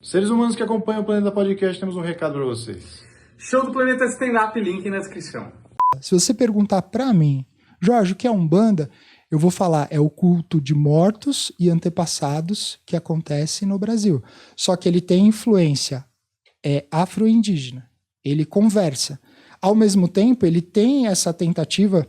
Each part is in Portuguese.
Seres humanos que acompanham o Planeta Podcast, temos um recado para vocês. Show do Planeta Stand-Up, link na descrição. Se você perguntar pra mim, Jorge, o que é Umbanda? Eu vou falar, é o culto de mortos e antepassados que acontece no Brasil. Só que ele tem influência afro-indígena. Ele conversa. Ao mesmo tempo, ele tem essa tentativa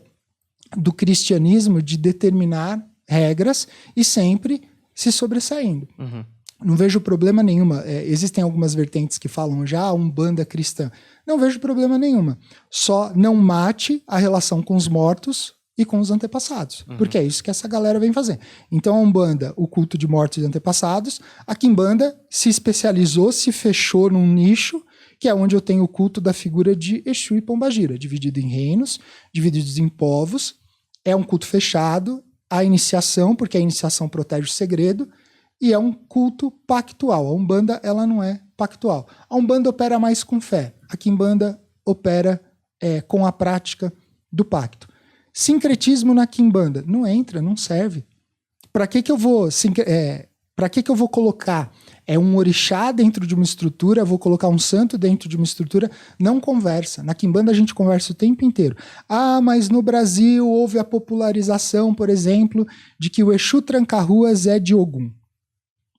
do cristianismo de determinar regras e sempre se sobressaindo. Uhum. Não vejo problema nenhuma. Existem algumas vertentes que falam já Umbanda cristã. Não vejo problema nenhuma. Só não mate a relação com os mortos e com os antepassados. Uhum. Porque é isso que essa galera vem fazer. Então a Umbanda, o culto de mortos e antepassados, a Quimbanda se especializou, se fechou num nicho, que é onde eu tenho o culto da figura de Exu e Pombagira, dividido em reinos, divididos em povos. É um culto fechado, a iniciação, porque a iniciação protege o segredo, e é um culto pactual. A Umbanda, ela não é pactual. A Umbanda opera mais com fé. A Quimbanda opera com a prática do pacto. Sincretismo na Quimbanda não entra, não serve. Para que eu vou colocar um orixá dentro de uma estrutura, vou colocar um santo dentro de uma estrutura? Não conversa. Na Quimbanda a gente conversa o tempo inteiro. Ah, mas no Brasil houve a popularização, por exemplo, de que o Exu Tranca-Ruas é de Ogum.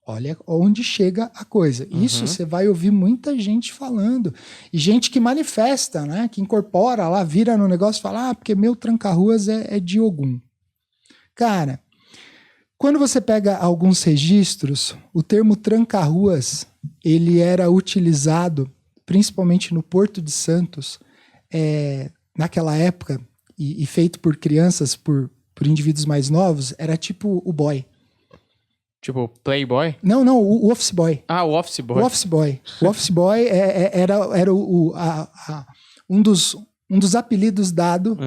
Olha onde chega a coisa. Isso você vai ouvir muita gente falando. E gente que manifesta, né? Que incorpora lá, vira no negócio e fala, porque meu Tranca-Ruas é de Ogum. Cara, quando você pega alguns registros, o termo Tranca-Ruas, ele era utilizado principalmente no Porto de Santos, naquela época, e feito por crianças, por indivíduos mais novos, era tipo o boy. Tipo, Playboy? Não, o Office Boy. Ah, o Office Boy. O Office Boy. O Office Boy era um dos apelidos dado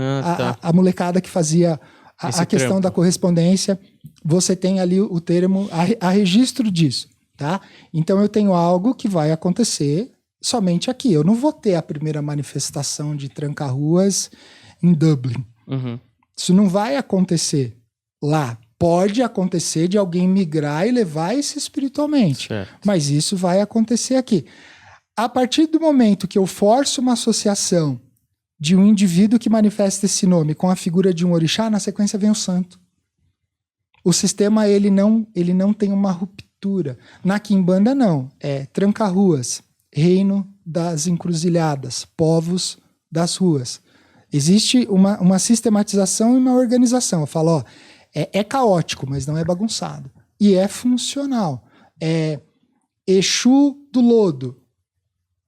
à molecada que fazia a questão da correspondência. Você tem ali o termo, a registro disso, tá? Então eu tenho algo que vai acontecer somente aqui. Eu não vou ter a primeira manifestação de Tranca-Ruas em Dublin. Uhum. Isso não vai acontecer lá. Pode acontecer de alguém migrar e levar isso espiritualmente. Certo. Mas isso vai acontecer aqui. A partir do momento que eu forço uma associação de um indivíduo que manifesta esse nome com a figura de um orixá, na sequência vem o santo. O sistema ele não tem uma ruptura. Na Quimbanda não. É Tranca-Ruas, reino das encruzilhadas, povos das ruas. Existe uma sistematização e uma organização. Eu falo, ó, é caótico, mas não é bagunçado. E é funcional. Exu do Lodo,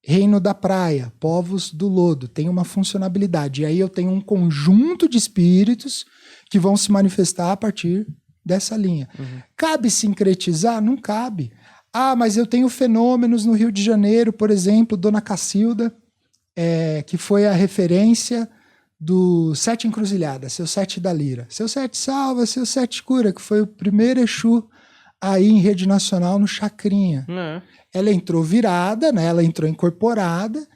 reino da praia, povos do Lodo. Tem uma funcionalidade. E aí eu tenho um conjunto de espíritos que vão se manifestar a partir dessa linha. Uhum. Cabe sincretizar? Não cabe. Ah, mas eu tenho fenômenos no Rio de Janeiro, por exemplo, Dona Cacilda, que foi a referência do Sete Encruzilhadas, seu Sete da Lira. Seu Sete salva, seu Sete cura, que foi o primeiro Exu aí em rede nacional no Chacrinha. Ela entrou virada, né? Ela entrou incorporada,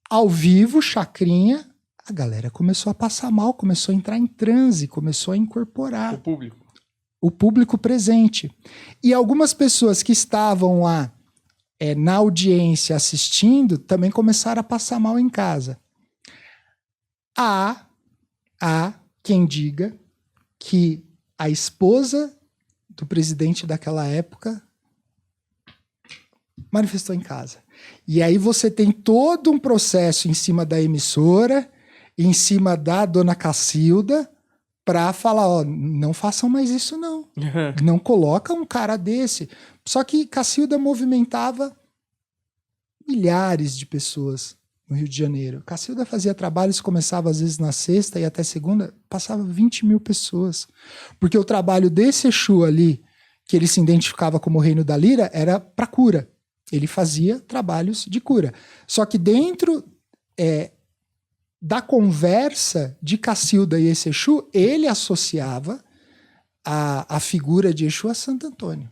ao vivo, Chacrinha, a galera começou a passar mal, começou a entrar em transe, começou a incorporar. O público presente. E algumas pessoas que estavam lá na audiência assistindo também começaram a passar mal em casa. Há quem diga que a esposa do presidente daquela época manifestou em casa. E aí você tem todo um processo em cima da emissora, em cima da Dona Cacilda, para falar, ó, não façam mais isso não. Não coloca um cara desse. Só que Cacilda movimentava milhares de pessoas no Rio de Janeiro. Cacilda fazia trabalhos, começava às vezes na sexta e até segunda, passava 20 mil pessoas. Porque o trabalho desse Exu ali, que ele se identificava como o reino da lira, era para cura. Ele fazia trabalhos de cura. Só que dentro da conversa de Cacilda e esse Exu, ele associava a figura de Exu a Santo Antônio.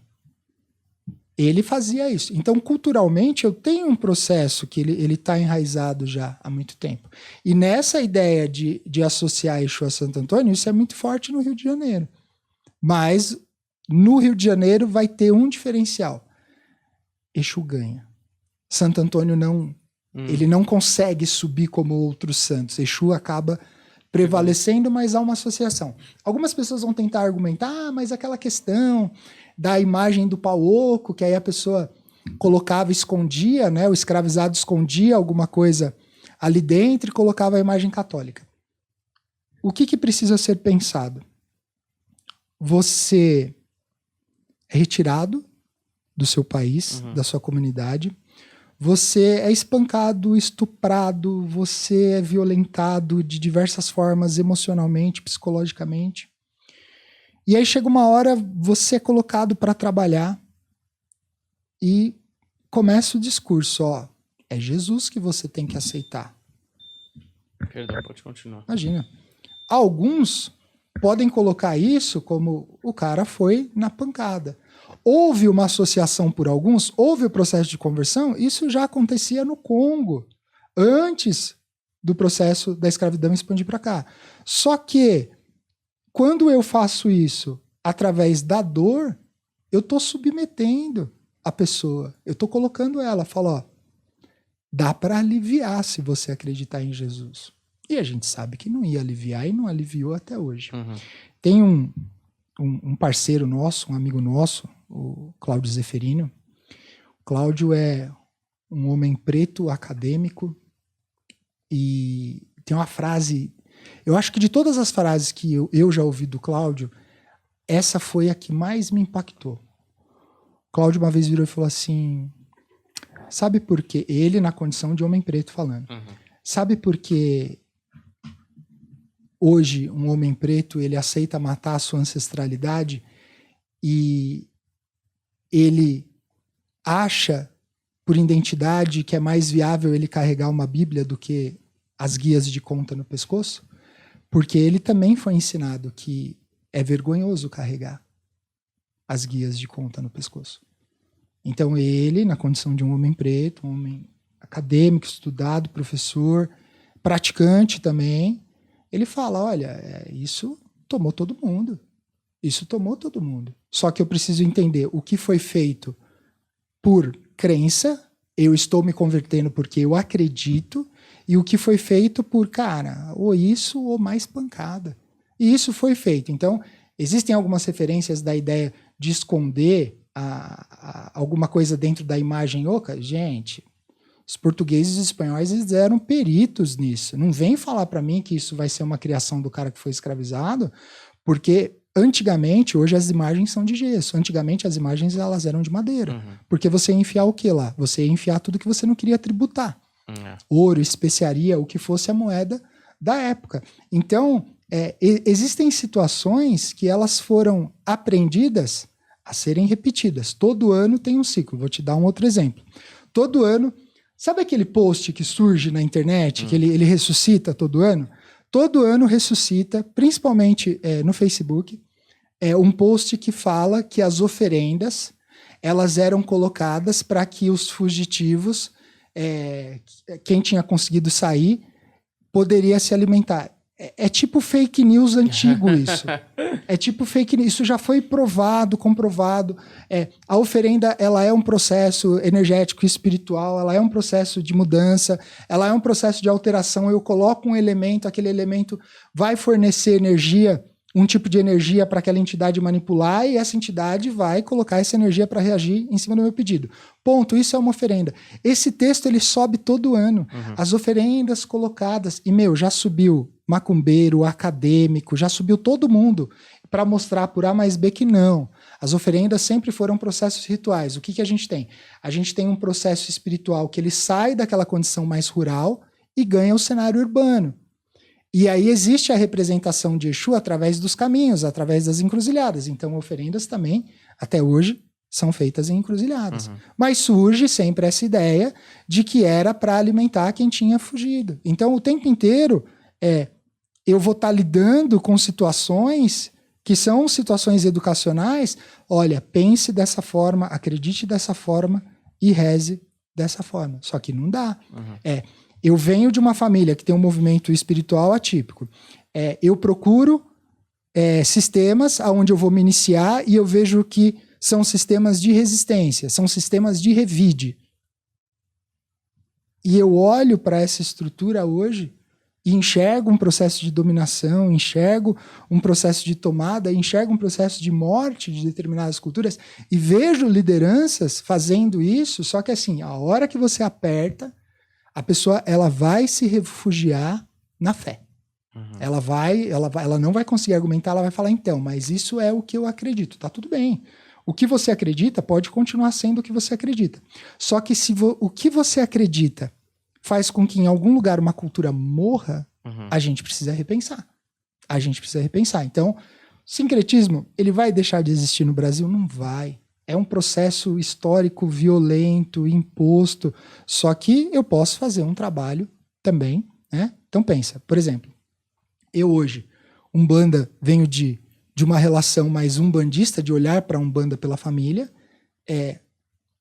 Ele fazia isso. Então, culturalmente, eu tenho um processo que ele está enraizado já há muito tempo. E nessa ideia de associar Exu a Santo Antônio, isso é muito forte no Rio de Janeiro. Mas no Rio de Janeiro vai ter um diferencial. Exu ganha. Santo Antônio não, ele não consegue subir como outros santos. Exu acaba prevalecendo, mas há uma associação. Algumas pessoas vão tentar argumentar, mas aquela questão da imagem do pau oco, que aí a pessoa colocava, escondia, né? O escravizado escondia alguma coisa ali dentro e colocava a imagem católica. O que precisa ser pensado? Você é retirado do seu país, da sua comunidade, você é espancado, estuprado, você é violentado de diversas formas, emocionalmente, psicologicamente. E aí chega uma hora, você é colocado para trabalhar e começa o discurso, ó, é Jesus que você tem que aceitar. Perdão, pode continuar. Imagina. Alguns podem colocar isso como o cara foi na pancada. Houve uma associação por alguns, houve o processo de conversão, isso já acontecia no Congo, antes do processo da escravidão expandir para cá. Só que, quando eu faço isso através da dor, eu estou submetendo a pessoa, eu estou colocando ela, falo, ó, dá para aliviar se você acreditar em Jesus. E a gente sabe que não ia aliviar e não aliviou até hoje. Tem um parceiro nosso, um amigo nosso, o Cláudio Zeferino. O Cláudio é um homem preto, acadêmico, e tem uma frase, eu acho que de todas as frases que eu já ouvi do Cláudio, essa foi a que mais me impactou. O Cláudio uma vez virou e falou assim, sabe por quê? Ele na condição de homem preto falando. Sabe por que hoje um homem preto ele aceita matar a sua ancestralidade e ele acha por identidade que é mais viável ele carregar uma Bíblia do que as guias de conta no pescoço? Porque ele também foi ensinado que é vergonhoso carregar as guias de conta no pescoço. Então ele, na condição de um homem preto, um homem acadêmico, estudado, professor, praticante também, ele fala, olha, isso tomou todo mundo. Isso tomou todo mundo. Só que eu preciso entender o que foi feito por crença, eu estou me convertendo porque eu acredito, e o que foi feito por, cara, ou isso ou mais pancada. E isso foi feito. Então, existem algumas referências da ideia de esconder alguma coisa dentro da imagem oca. Gente, os portugueses e os espanhóis eles eram peritos nisso. Não vem falar para mim que isso vai ser uma criação do cara que foi escravizado, porque antigamente, hoje as imagens são de gesso. Antigamente as imagens elas eram de madeira. Porque você ia enfiar o que lá? Você ia enfiar tudo que você não queria tributar. Ouro, especiaria, o que fosse a moeda da época. Então, existem situações que elas foram aprendidas a serem repetidas. Todo ano tem um ciclo. Vou te dar um outro exemplo. Todo ano, sabe aquele post que surge na internet, que ele ressuscita todo ano? Todo ano ressuscita, principalmente no Facebook, um post que fala que as oferendas elas eram colocadas para que os fugitivos, quem tinha conseguido sair, poderia se alimentar. É tipo fake news antigo isso. É tipo fake news. Isso já foi provado, comprovado. A oferenda ela é um processo energético e espiritual, ela é um processo de mudança, ela é um processo de alteração. Eu coloco um elemento, aquele elemento vai fornecer energia, um tipo de energia para aquela entidade manipular, e essa entidade vai colocar essa energia para reagir em cima do meu pedido. Ponto. Isso é uma oferenda. Esse texto ele sobe todo ano. As oferendas colocadas. E, já subiu macumbeiro, acadêmico, já subiu todo mundo para mostrar por A mais B que não. As oferendas sempre foram processos rituais. O que a gente tem? A gente tem um processo espiritual que ele sai daquela condição mais rural e ganha o cenário urbano. E aí existe a representação de Exu através dos caminhos, através das encruzilhadas. Então, oferendas também, até hoje, são feitas em encruzilhadas. Mas surge sempre essa ideia de que era para alimentar quem tinha fugido. Então, o tempo inteiro, eu vou estar lidando com situações que são situações educacionais. Olha, pense dessa forma, acredite dessa forma e reze dessa forma. Só que não dá. Eu venho de uma família que tem um movimento espiritual atípico. Eu procuro sistemas onde eu vou me iniciar e eu vejo que são sistemas de resistência, são sistemas de revide. E eu olho para essa estrutura hoje e enxergo um processo de dominação, enxergo um processo de tomada, enxergo um processo de morte de determinadas culturas e vejo lideranças fazendo isso, só que assim, a hora que você aperta, a pessoa ela vai se refugiar na fé. Ela não vai conseguir argumentar, ela vai falar, então, mas isso é o que eu acredito, tá tudo bem. O que você acredita pode continuar sendo o que você acredita. Só que se o que você acredita faz com que em algum lugar uma cultura morra, a gente precisa repensar. A gente precisa repensar. Então, o sincretismo, ele vai deixar de existir no Brasil? Não vai. É um processo histórico, violento, imposto. Só que eu posso fazer um trabalho também, né? Então pensa, por exemplo, eu hoje, Umbanda, venho de uma relação mais umbandista, de olhar para a Umbanda pela família,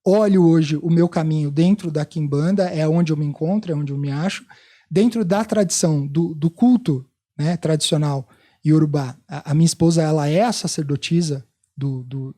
olho hoje o meu caminho dentro da Quimbanda, é onde eu me encontro, é onde eu me acho, dentro da tradição do culto, né, tradicional iorubá. A minha esposa, ela é a sacerdotisa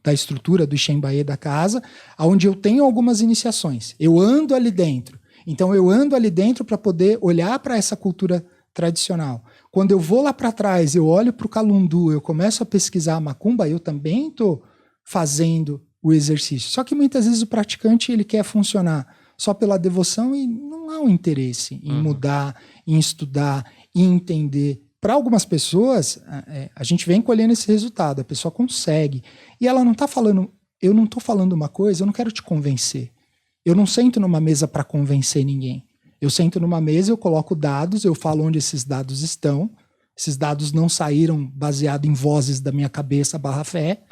da estrutura do Ixembaê da casa, onde eu tenho algumas iniciações. Eu ando ali dentro. Então eu ando ali dentro para poder olhar para essa cultura tradicional. Quando eu vou lá para trás, eu olho para o Calundu, eu começo a pesquisar a macumba, eu também estou fazendo o exercício. Só que muitas vezes o praticante ele quer funcionar só pela devoção e não há um interesse em mudar, em estudar, em entender. Para algumas pessoas, a gente vem colhendo esse resultado, a pessoa consegue. E ela não está falando, eu não estou falando uma coisa, eu não quero te convencer. Eu não sento numa mesa para convencer ninguém. Eu sento numa mesa, eu coloco dados, eu falo onde esses dados estão. Esses dados não saíram baseado em vozes da minha cabeça /fé.